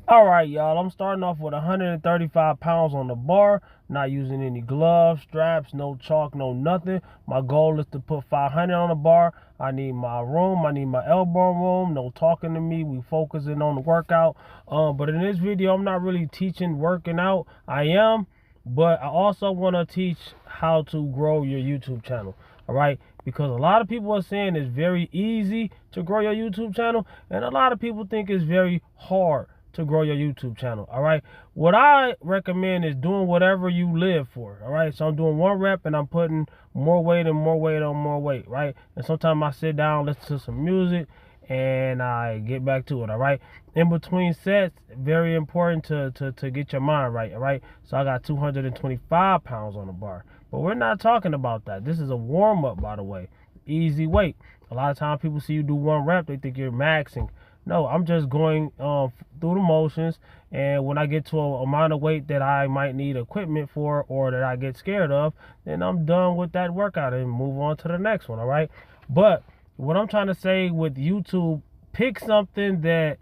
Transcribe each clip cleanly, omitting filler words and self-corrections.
All right, y'all, I'm starting off with 135 pounds on the bar, not using any gloves, straps, no chalk, no nothing. My goal is to put 500 on the bar. I need my room, I need my elbow room, no talking to me. We focusing on the workout. But in this video, I'm not really teaching working out. I am, but I also want to teach how to grow your YouTube channel. All right, because a lot of people are saying it's very easy to grow your YouTube channel, and a lot of people think it's very hard to grow your YouTube channel. All right, what I recommend is doing whatever you live for. All right, so I'm doing one rep and I'm putting more weight and more weight on more weight, right? And sometimes I sit down, listen to some music, and I get back to it. All right, in between sets, very important to get your mind right. All right, so I got 225 pounds on the bar, but we're not talking about that. This is a warm-up, by the way. Easy weight. A lot of times people see you do one rep, they think you're maxing. No, I'm just going through the motions, and when I get to a amount of weight that I might need equipment for or that I get scared of, then I'm done with that workout and move on to the next one, all right? But what I'm trying to say with YouTube, pick something that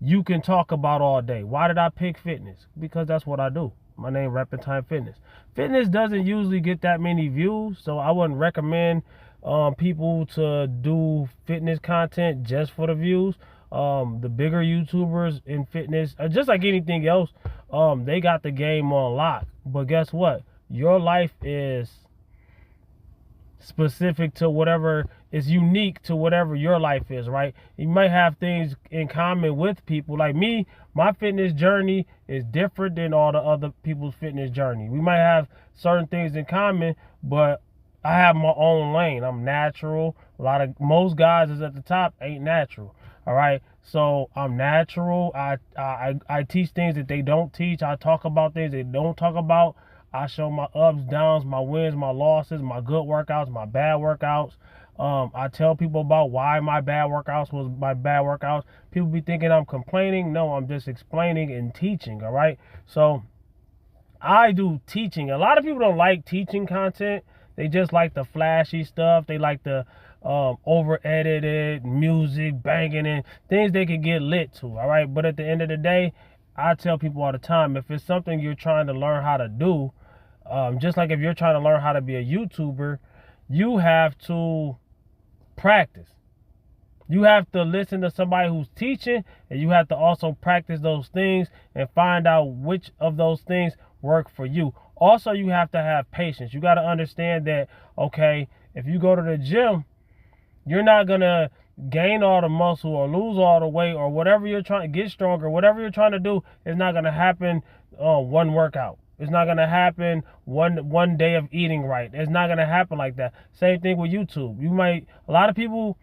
you can talk about all day. Why did I pick fitness? Because that's what I do. My name Reppin' Time Fitness. Fitness doesn't usually get that many views, so I wouldn't recommend people to do fitness content just for the views. The bigger YouTubers in fitness, just like anything else, they got the game on lock. But guess what? Your life is specific to whatever is unique to whatever your life is, right? You might have things in common with people. Like me, my fitness journey is different than all the other people's fitness journey. We might have certain things in common, but I have my own lane. I'm natural. Most guys is at the top ain't natural. All right, so I'm natural. I teach things that they don't teach. I talk about things they don't talk about. I show my ups, downs, my wins, my losses, my good workouts, my bad workouts. I tell people about why my bad workouts was my bad workouts. People be thinking I'm complaining. No, I'm just explaining and teaching. All right, so I do teaching. A lot of people don't like teaching content. They just like the flashy stuff. They like the over edited music banging and things they can get lit to. All right, but at the end of the day, I tell people all the time, if it's something you're trying to learn how to do, just like if you're trying to learn how to be a YouTuber, you have to practice. You have to listen to somebody who's teaching, and you have to also practice those things and find out which of those things work for you. Also, you have to have patience. You got to understand that, okay, if you go to the gym, you're not going to gain all the muscle or lose all the weight or whatever you're trying to get stronger. Whatever you're trying to do is not going to happen one workout. It's not going to happen one day of eating right. It's not going to happen like that. Same thing with YouTube. A lot of people,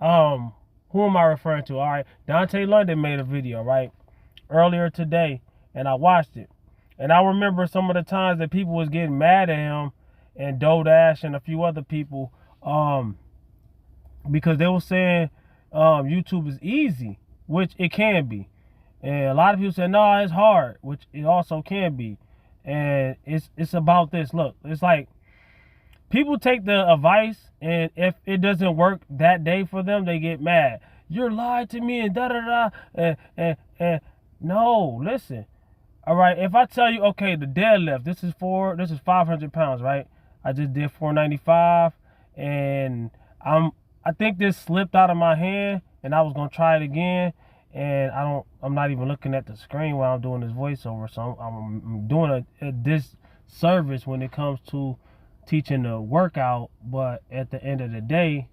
who am I referring to? All right, Dontay London made a video, right, earlier today, and I watched it. And I remember some of the times that people was getting mad at him and Dodash and a few other people, because they were saying YouTube is easy, which it can be. And a lot of people say, no, it's hard, which it also can be. And it's about this. Look, it's like people take the advice, and if it doesn't work that day for them, they get mad. You're lying to me and da-da-da. And no, listen. All right, if I tell you, okay, the deadlift, this is 500 pounds, right? I just did 495, and I think this slipped out of my hand, and I was gonna try it again, and I'm not even looking at the screen while I'm doing this voiceover, so I'm doing a disservice when it comes to teaching the workout. But at the end of the day,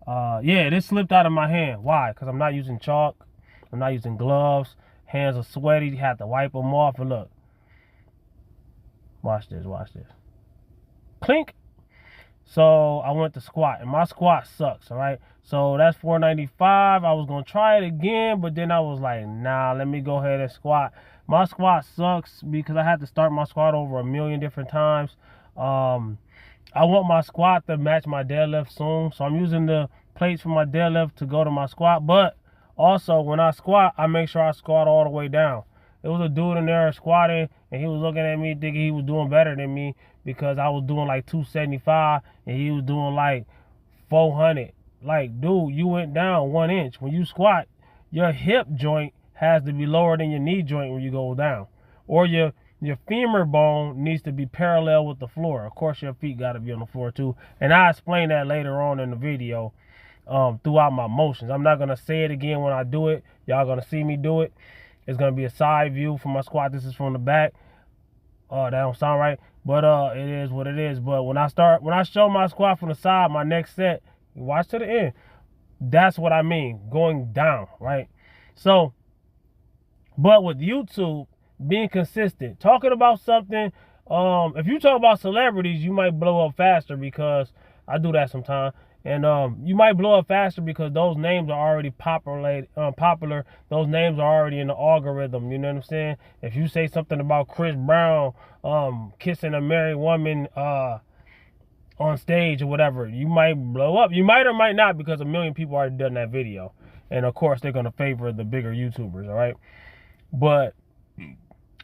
yeah, this slipped out of my hand. Why? Because I'm not using chalk, I'm not using gloves. Hands are sweaty. You have to wipe them off. And look, watch this. Clink. So I went to squat, and my squat sucks. All right. So that's 495. I was gonna try it again, but then I was like, nah, let me go ahead and squat. My squat sucks because I had to start my squat over a million different times. I want my squat to match my deadlift soon, so I'm using the plates for my deadlift to go to my squat, but also, when I squat, I make sure I squat all the way down. There was a dude in there squatting, and he was looking at me thinking he was doing better than me because I was doing like 275, and he was doing like 400. Like, dude, you went down 1 inch. When you squat, your hip joint has to be lower than your knee joint when you go down. Or your femur bone needs to be parallel with the floor. Of course, your feet got to be on the floor too. And I explain that later on in the video throughout my motions. I'm not going to say it again when I do it. Y'all going to see me do it. It's going to be a side view for my squat. This is from the back. That don't sound right. But it is what it is. But when I show my squat from the side, my next set, watch to the end. That's what I mean, going down, right? So, but with YouTube, being consistent, talking about something, if you talk about celebrities, you might blow up faster, because I do that sometimes. And you might blow up faster because those names are already popular. Those names are already in the algorithm. You know what I'm saying? If you say something about Chris Brown kissing a married woman on stage or whatever, you might blow up. You might or might not, because a million people already done that video. And of course, they're going to favor the bigger YouTubers, all right? But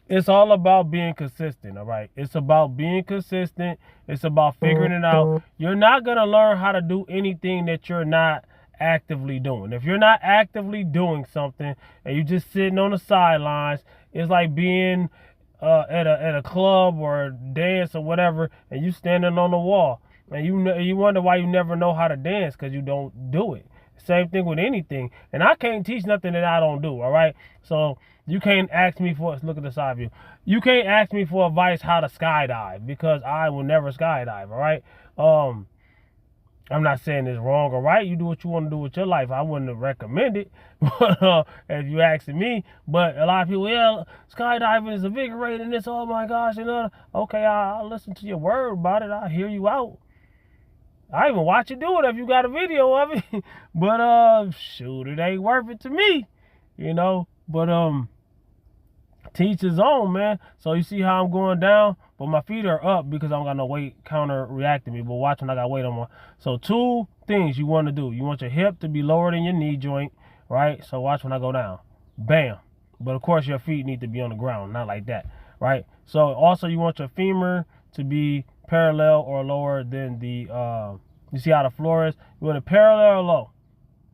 it's all about being consistent, all right? It's about being consistent. It's about figuring it out. You're not going to learn how to do anything that you're not actively doing. If you're not actively doing something and you're just sitting on the sidelines, it's like being at a club or a dance or whatever, and you standing on the wall. And you wonder why you never know how to dance, because you don't do it. Same thing with anything. And I can't teach nothing that I don't do, all right? So you can't ask me for, look at the side view. You can't ask me for advice how to skydive, because I will never skydive, all right? I'm not saying it's wrong or right. You do what you want to do with your life. I wouldn't recommend it, if you asking me. But a lot of people, yeah, skydiving is invigorating, this, oh my gosh, and okay, I'll listen to your word about it. I'll hear you out. I even watch you do it if you got a video of it. But shoot, it ain't worth it to me, you know. But teach his own, man. So you see how I'm going down, but my feet are up because I don't got no weight counter reacting me. But watch when I got weight on my. So 2 things you want to do. You want your hip to be lower than your knee joint, right? So watch when I go down. Bam. But of course your feet need to be on the ground, not like that, right? So also you want your femur to be parallel or lower than the you see how the floor is? You want it parallel or low,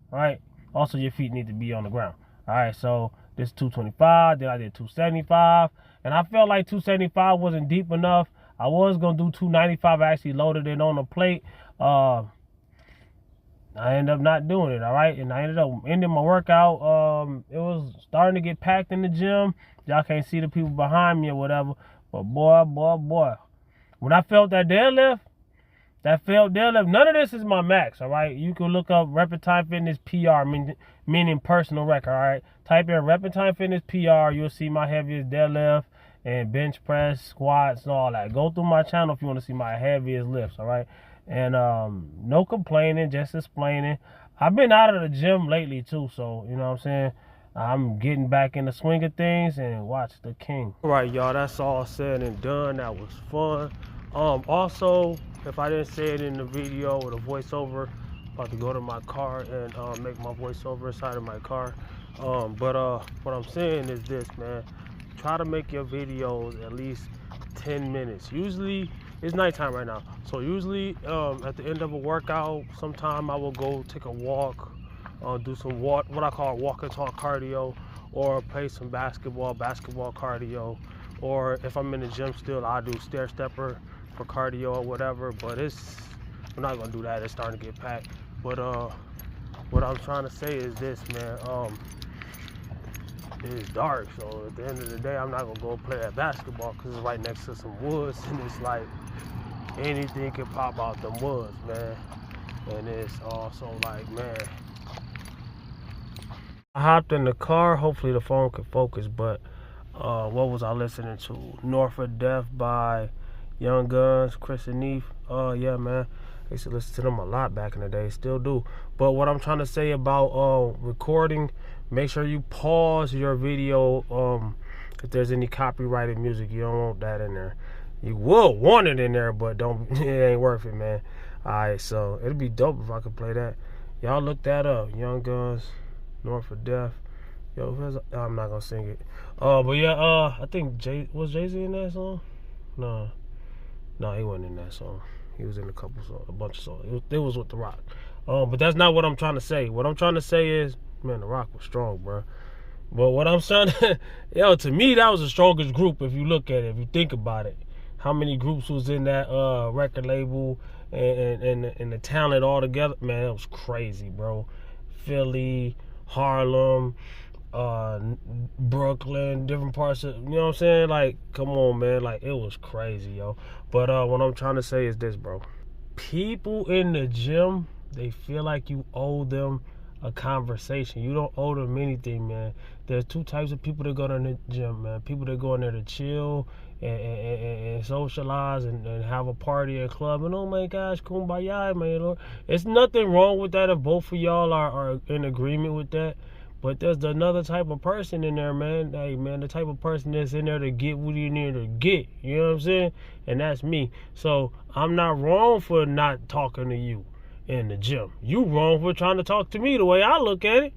right? Also your feet need to be on the ground. All right, so this is 225, then I did 275, and I felt like 275 wasn't deep enough. I was gonna do 295. I actually loaded it on the plate. I ended up not doing it, all right? And I ended up ending my workout. It was starting to get packed in the gym. Y'all can't see the people behind me or whatever, but boy, when I felt that deadlift, none of this is my max, all right? You can look up Reptile Fitness PR, meaning personal record, all right? Type in Reptile Fitness PR, you'll see my heaviest deadlift and bench press, squats, and all that. Go through my channel if you want to see my heaviest lifts, all right? And no complaining, just explaining. I've been out of the gym lately too, so you know what I'm saying? I'm getting back in the swing of things, and watch the king. All right, y'all, that's all said and done. That was fun. Also, if I didn't say it in the video or the voiceover, about to go to my car and make my voiceover inside of my car. But what I'm saying is this, man. Try to make your videos at least 10 minutes. Usually, it's nighttime right now. So usually at the end of a workout, sometime I will go take a walk, do some what I call walk and talk cardio, or play some basketball cardio. Or if I'm in the gym still, I'll do stair stepper for cardio or whatever. But we're not gonna do that. It's starting to get packed. But what I'm trying to say is this, man. It's dark, so at the end of the day, I'm not gonna go play that basketball because it's right next to some woods, and it's like anything can pop out them woods, man. And it's also like, man, I hopped in the car. Hopefully the phone could focus, but what was I listening to? North of Death by Young Guns, Chris and Neef. Yeah, man. I used to listen to them a lot back in the day, still do. But what I'm trying to say about recording, make sure you pause your video if there's any copyrighted music. You don't want that in there. You will want it in there, but don't. It ain't worth it, man. Alright, so it'd be dope if I could play that. Y'all look that up. Young Guns, North of Death. Yo, I'm not gonna sing it. But yeah, I think was Jay-Z in that song? No, he wasn't in that song. He was in a bunch of songs. It was with The Rock. But that's not what I'm trying to say. What I'm trying to say is, man, The Rock was strong, bro. But what I'm saying, yo, to me, that was the strongest group if you look at it, if you think about it. How many groups was in that record label and the talent all together? Man, it was crazy, bro. Philly, Harlem, Brooklyn, different parts of, you know what I'm saying? Like, come on, man. Like, it was crazy, yo. But what I'm trying to say is this, bro. People in the gym, they feel like you owe them a conversation. You don't owe them anything, man. There's two types of people that go to the gym, man. People that go in there to chill and socialize and have a party and club. And oh my gosh, kumbaya, man. Lord. It's nothing wrong with that if both of y'all are in agreement with that. But there's another type of person in there, man. Hey, man, the type of person that's in there to get what you need to get. You know what I'm saying? And that's me. So I'm not wrong for not talking to you in the gym. You wrong for trying to talk to me the way I look at it.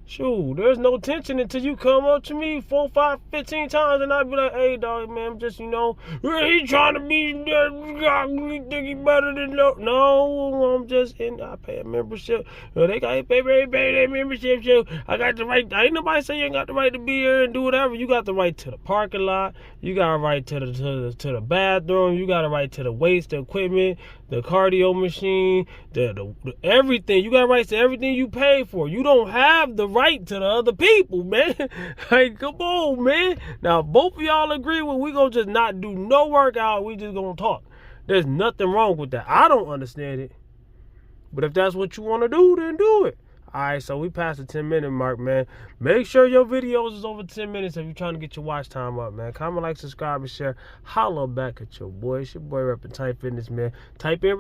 Shoot, there's no tension until you come up to me 4, 5, 15 times and I be like, hey, dog, man, I'm just, he trying to be, he think he better than no, I'm just in, I pay a membership. They got to pay their membership, so I got the right, ain't nobody say you ain't got the right to be here and do whatever. You got the right to the parking lot, you got a right to the bathroom, you got a right to the weights, the equipment, the cardio machine, the everything. You got rights to everything you pay for. You don't have the right to the other people, man. Like, come on, man. Now, both of y'all agree with we gonna just not do no workout. We just gonna talk. There's nothing wrong with that. I don't understand it. But if that's what you want to do, then do it. Alright, so we passed the 10-minute mark, man. Make sure your videos is over 10 minutes if you're trying to get your watch time up, man. Comment, like, subscribe, and share. Holla back at your boy. It's your boy reppin' Tight Fitness, man. Type in